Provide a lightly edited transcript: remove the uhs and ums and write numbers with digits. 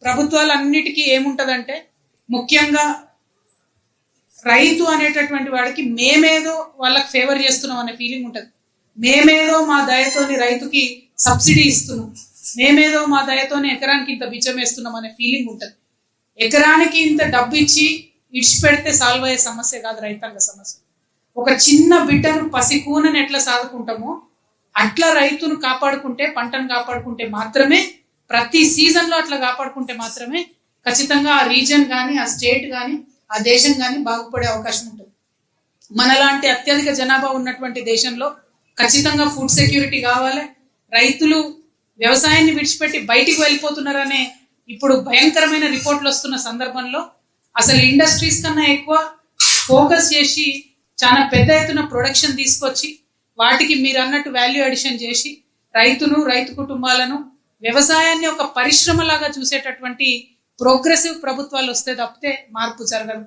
ప్రభుత్వాలన్నిటికీ ఏముంటదంటే ముఖ్యంగా రైతు అనేటటువంటి వాడికి మేమేదో వాళ్ళకి ఫేవర్ చేస్తున్నాం అనే ఫీలింగ్ ఉంటుంది. మేమేదో మా దయతోని రైతుకి సబ్సిడీ ఇస్తున్నాం, మేమేదో మా దయతోని ఎకరానికి ఇంత బిచ్చం వేస్తున్నాం అనే ఫీలింగ్ ఉంటుంది. ఎకరానికి ఇంత డబ్బు ఇచ్చి ఇడిచిపెడితే సాల్వ్ అయ్యే సమస్య కాదు రైతాంగ సమస్య. ఒక చిన్న బిడ్డను పసికూనని ఎట్లా సాదుకుంటామో అట్లా రైతును కాపాడుకుంటే, పంటను కాపాడుకుంటే మాత్రమే, ప్రతి సీజన్లో అట్లా కాపాడుకుంటే మాత్రమే ఖచ్చితంగా ఆ రీజన్ కానీ, ఆ స్టేట్ కానీ, ఆ దేశం కానీ బాగుపడే అవకాశం ఉంటుంది. మనలాంటి అత్యధిక జనాభా ఉన్నటువంటి దేశంలో ఖచ్చితంగా ఫుడ్ సెక్యూరిటీ కావాలి. రైతులు వ్యవసాయాన్ని విడిచిపెట్టి బయటికి వెళ్ళిపోతున్నారనే ఇప్పుడు భయంకరమైన రిపోర్ట్లు వస్తున్న సందర్భంలో అసలు ఇండస్ట్రీస్ కన్నా ఎక్కువ ఫోకస్ చేసి చాలా పెద్ద ఎత్తున ప్రొడక్షన్ తీసుకొచ్చి వాటికి మీరు అన్నట్టు వాల్యూ అడిషన్ చేసి రైతును, రైతు కుటుంబాలను, వ్యవసాయాన్ని ఒక పరిశ్రమలాగా చూసేటటువంటి ప్రోగ్రెసివ్ ప్రభుత్వాలు వస్తే తప్పితే మార్పు జరగదు.